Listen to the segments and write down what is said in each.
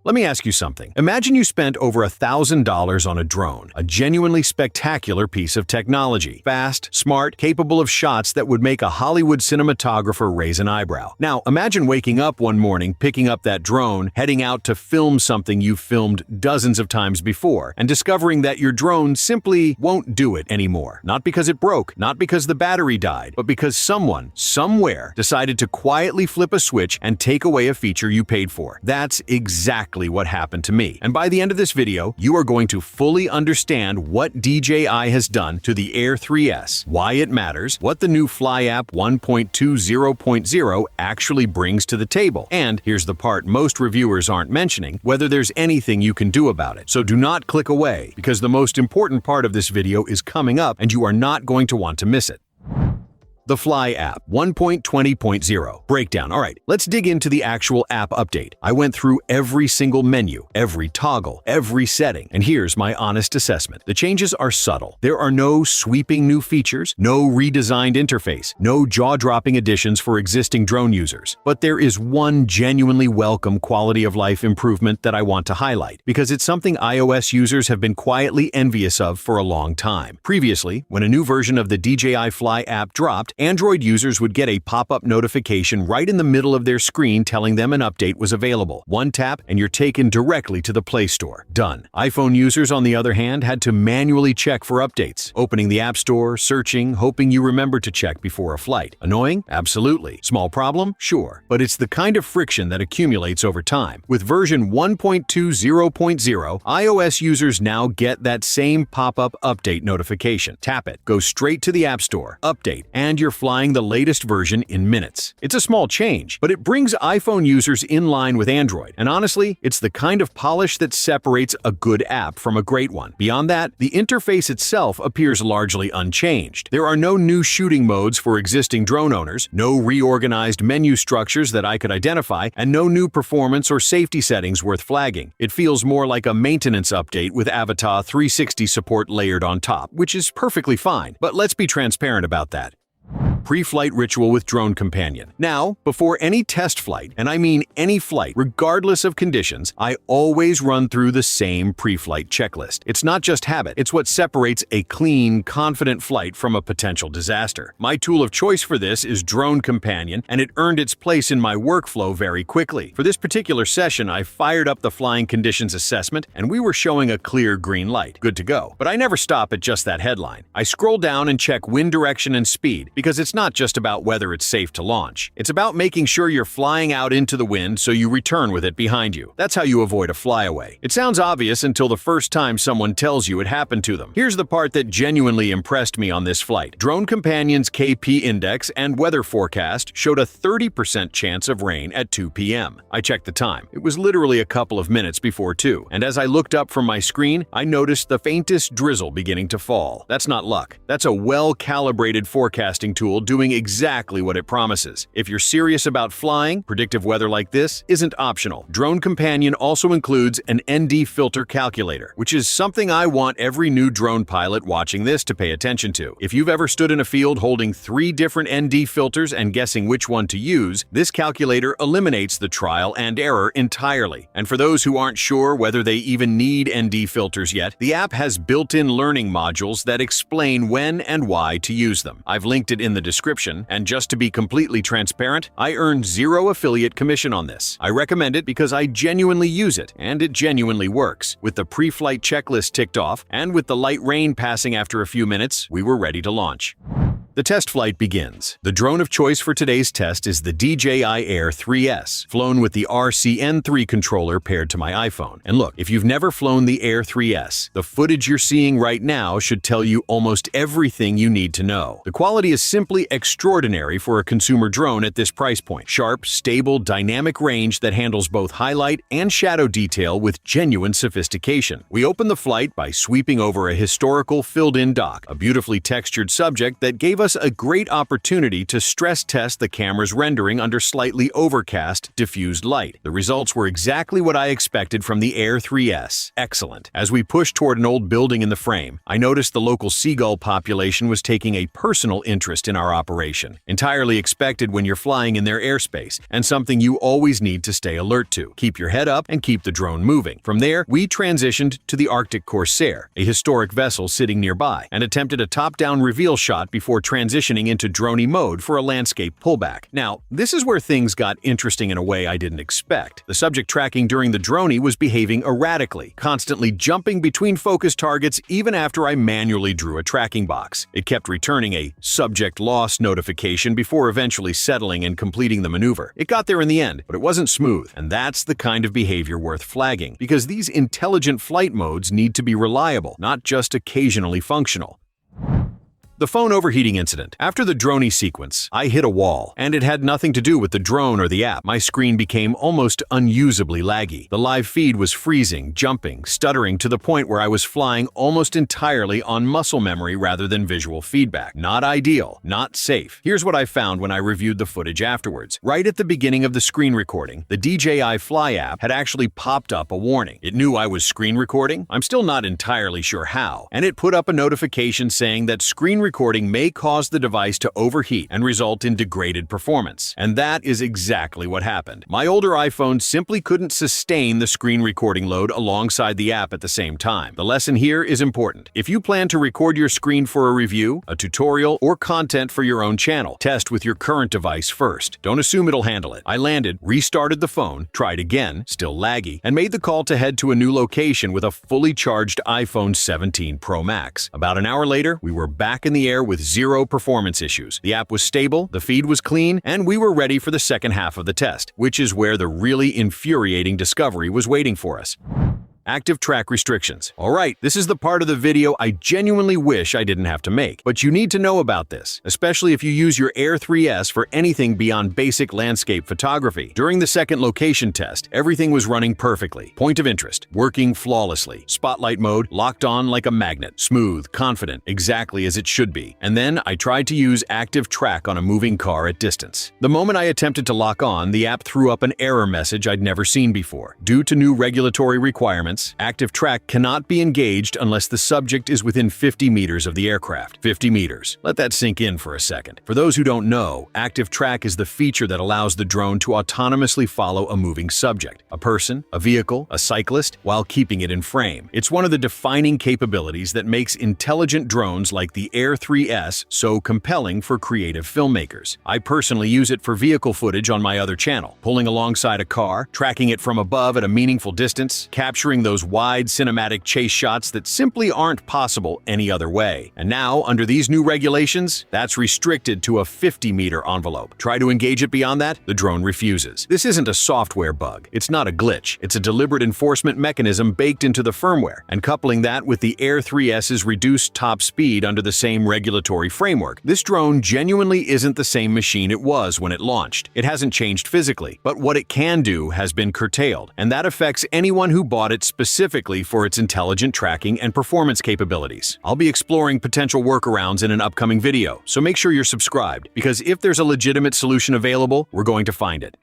Let me ask you something. Imagine you spent over $1,000 on a drone, a genuinely spectacular piece of technology. Fast, smart, capable of shots that would make a Hollywood cinematographer raise an eyebrow. Now, imagine waking up one morning, picking up that drone, heading out to film something you've filmed dozens of times before, and discovering that your drone simply won't do it anymore. Not because it broke, not because the battery died, but because someone, somewhere, decided to quietly flip a switch and take away a feature you paid for. That's exactly what happened to me. And by the end of this video, you are going to fully understand what DJI has done to the Air 3S, why it matters, what the new Fly App 1.20.0 actually brings to the table, and here's the part most reviewers aren't mentioning, whether there's anything you can do about it. So do not click away, because the most important part of this video is coming up and you are not going to want to miss it. The Fly App 1.20.0 Breakdown. Alright, let's dig into the actual app update. I went through every single menu, every toggle, every setting, and here's my honest assessment. The changes are subtle. There are no sweeping new features, no redesigned interface, no jaw-dropping additions for existing drone users. But there is one genuinely welcome quality of life improvement that I want to highlight, because it's something iOS users have been quietly envious of for a long time. Previously, when a new version of the DJI Fly app dropped, Android users would get a pop-up notification right in the middle of their screen telling them an update was available. One tap and you're taken directly to the Play Store. Done. iPhone users, on the other hand, had to manually check for updates, opening the App Store, searching, hoping you remember to check before a flight. Annoying? Absolutely. Small problem? Sure. But it's the kind of friction that accumulates over time. With version 1.20.0, iOS users now get that same pop-up update notification. Tap it, go straight to the App Store, update, and you're flying the latest version in minutes. It's a small change, but it brings iPhone users in line with Android. And honestly, it's the kind of polish that separates a good app from a great one. Beyond that, the interface itself appears largely unchanged. There are no new shooting modes for existing drone owners, no reorganized menu structures that I could identify, and no new performance or safety settings worth flagging. It feels more like a maintenance update with Avatar 360 support layered on top, which is perfectly fine. But let's be transparent about that. Pre-flight ritual with drone companion. Now, before any test flight, and I mean any flight, regardless of conditions, I always run through the same pre-flight checklist. It's not just habit, it's what separates a clean, confident flight from a potential disaster. My tool of choice for this is Drone Companion, and it earned its place in my workflow very quickly. For this particular session, I fired up the flying conditions assessment, and we were showing a clear green light. Good to go. But I never stop at just that headline. I scroll down and check wind direction and speed, because it's not just about whether it's safe to launch. It's about making sure you're flying out into the wind so you return with it behind you. That's how you avoid a flyaway. It sounds obvious until the first time someone tells you it happened to them. Here's the part that genuinely impressed me on this flight. Drone Companion's KP index and weather forecast showed a 30% chance of rain at 2 p.m. I checked the time. It was literally a couple of minutes before 2, and as I looked up from my screen, I noticed the faintest drizzle beginning to fall. That's not luck. That's a well-calibrated forecasting tool doing exactly what it promises. If you're serious about flying, predictive weather like this isn't optional. Drone Companion also includes an ND filter calculator, which is something I want every new drone pilot watching this to pay attention to. If you've ever stood in a field holding 3 different ND filters and guessing which one to use, this calculator eliminates the trial and error entirely. And for those who aren't sure whether they even need ND filters yet, the app has built-in learning modules that explain when and why to use them. I've linked it in the description, and just to be completely transparent, I earned 0 affiliate commission on this. I recommend it because I genuinely use it, and it genuinely works. With the pre-flight checklist ticked off, and with the light rain passing after a few minutes, we were ready to launch. The test flight begins. The drone of choice for today's test is the DJI Air 3S, flown with the RCN3 controller paired to my iPhone. And look, if you've never flown the Air 3S, the footage you're seeing right now should tell you almost everything you need to know. The quality is simply extraordinary for a consumer drone at this price point. Sharp, stable, dynamic range that handles both highlight and shadow detail with genuine sophistication. We opened the flight by sweeping over a historical filled-in dock, a beautifully textured subject that gave us a great opportunity to stress test the camera's rendering under slightly overcast, diffused light. The results were exactly what I expected from the Air 3S. Excellent. As we pushed toward an old building in the frame, I noticed the local seagull population was taking a personal interest in our operation. Entirely expected when you're flying in their airspace, and something you always need to stay alert to. Keep your head up and keep the drone moving. From there, we transitioned to the Arctic Corsair, a historic vessel sitting nearby, and attempted a top-down reveal shot before transitioning into Dronie mode for a landscape pullback. Now, this is where things got interesting in a way I didn't expect. The subject tracking during the Dronie was behaving erratically, constantly jumping between focus targets even after I manually drew a tracking box. It kept returning a subject loss notification before eventually settling and completing the maneuver. It got there in the end, but it wasn't smooth, and that's the kind of behavior worth flagging, because these intelligent flight modes need to be reliable, not just occasionally functional. The phone overheating incident. After the Dronie sequence, I hit a wall, and it had nothing to do with the drone or the app. My screen became almost unusably laggy. The live feed was freezing, jumping, stuttering to the point where I was flying almost entirely on muscle memory rather than visual feedback. Not ideal, not safe. Here's what I found when I reviewed the footage afterwards. Right at the beginning of the screen recording, the DJI Fly App had actually popped up a warning. It knew I was screen recording. I'm still not entirely sure how, and it put up a notification saying that screen recording may cause the device to overheat and result in degraded performance. And that is exactly what happened. My older iPhone simply couldn't sustain the screen recording load alongside the app at the same time. The lesson here is important. If you plan to record your screen for a review, a tutorial, or content for your own channel, test with your current device first. Don't assume it'll handle it. I landed, restarted the phone, tried again, still laggy, and made the call to head to a new location with a fully charged iPhone 17 Pro Max. About an hour later, we were back in the air with zero performance issues. The app was stable, the feed was clean, and we were ready for the second half of the test, which is where the really infuriating discovery was waiting for us. Active track restrictions. Alright, this is the part of the video I genuinely wish I didn't have to make, but you need to know about this, especially if you use your Air 3S for anything beyond basic landscape photography. During the second location test, everything was running perfectly. Point of interest, working flawlessly. Spotlight mode, locked on like a magnet. Smooth, confident, exactly as it should be. And then I tried to use active track on a moving car at distance. The moment I attempted to lock on, the app threw up an error message I'd never seen before. Due to new regulatory requirements, active track cannot be engaged unless the subject is within 50 meters of the aircraft. 50 meters. Let that sink in for a second. For those who don't know, active track is the feature that allows the drone to autonomously follow a moving subject, a person, a vehicle, a cyclist, while keeping it in frame. It's one of the defining capabilities that makes intelligent drones like the Air 3S so compelling for creative filmmakers. I personally use it for vehicle footage on my other channel, pulling alongside a car, tracking it from above at a meaningful distance, capturing those wide cinematic chase shots that simply aren't possible any other way. And now, under these new regulations, that's restricted to a 50-meter envelope. Try to engage it beyond that, the drone refuses. This isn't a software bug. It's not a glitch. It's a deliberate enforcement mechanism baked into the firmware. And coupling that with the Air 3S's reduced top speed under the same regulatory framework, this drone genuinely isn't the same machine it was when it launched. It hasn't changed physically, but what it can do has been curtailed, and that affects anyone who bought it specifically for its intelligent tracking and performance capabilities. I'll be exploring potential workarounds in an upcoming video, so make sure you're subscribed, because if there's a legitimate solution available, we're going to find it.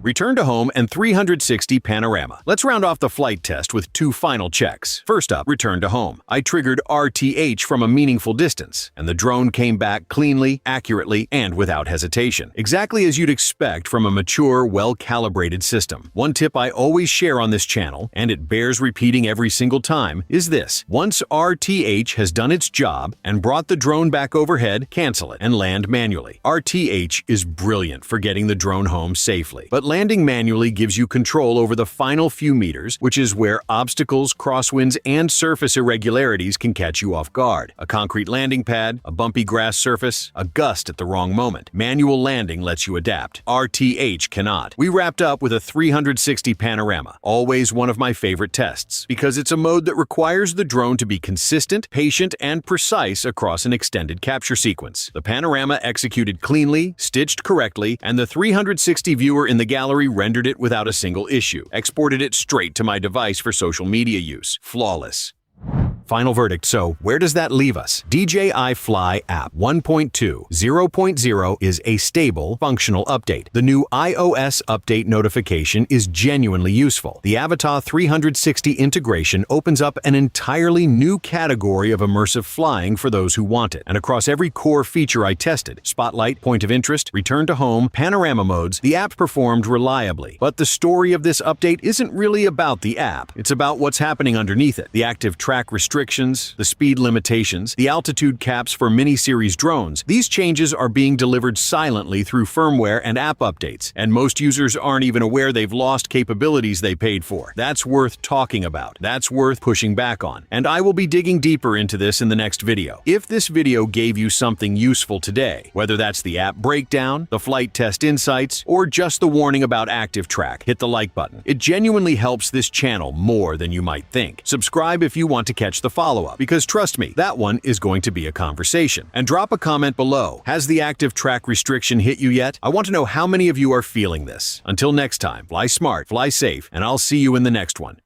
Return to home and 360 panorama. Let's round off the flight test with two final checks. First up, return to home. I triggered RTH from a meaningful distance, and the drone came back cleanly, accurately, and without hesitation. Exactly as you'd expect from a mature, well-calibrated system. One tip I always share on this channel, and it bears repeating every single time, is this. Once RTH has done its job and brought the drone back overhead, cancel it and land manually. RTH is brilliant for getting the drone home safely, but landing manually gives you control over the final few meters, which is where obstacles, crosswinds, and surface irregularities can catch you off guard. A concrete landing pad, a bumpy grass surface, a gust at the wrong moment. Manual landing lets you adapt. RTH cannot. We wrapped up with a 360 panorama, always one of my favorite tests, because it's a mode that requires the drone to be consistent, patient, and precise across an extended capture sequence. The panorama executed cleanly, stitched correctly, and the 360 viewer in the gallery rendered it without a single issue. Exported it straight to my device for social media use. Flawless. Final verdict. So, where does that leave us? DJI Fly App 1.2 0.0 is a stable, functional update. The new iOS update notification is genuinely useful. The Avatar 360 integration opens up an entirely new category of immersive flying for those who want it. And across every core feature I tested, spotlight, point of interest, return to home, panorama modes, the app performed reliably. But the story of this update isn't really about the app. It's about what's happening underneath it. The active track restrictions, the speed limitations, the altitude caps for mini-series drones. These changes are being delivered silently through firmware and app updates, and most users aren't even aware they've lost capabilities they paid for. That's worth talking about. That's worth pushing back on. And I will be digging deeper into this in the next video. If this video gave you something useful today, whether that's the app breakdown, the flight test insights, or just the warning about Active Track, hit the like button. It genuinely helps this channel more than you might think. Subscribe if you want to catch the follow-up, because trust me, that one is going to be a conversation. And drop a comment below. Has the Active Track restriction hit you yet? I want to know how many of you are feeling this. Until next time, fly smart, fly safe, and I'll see you in the next one.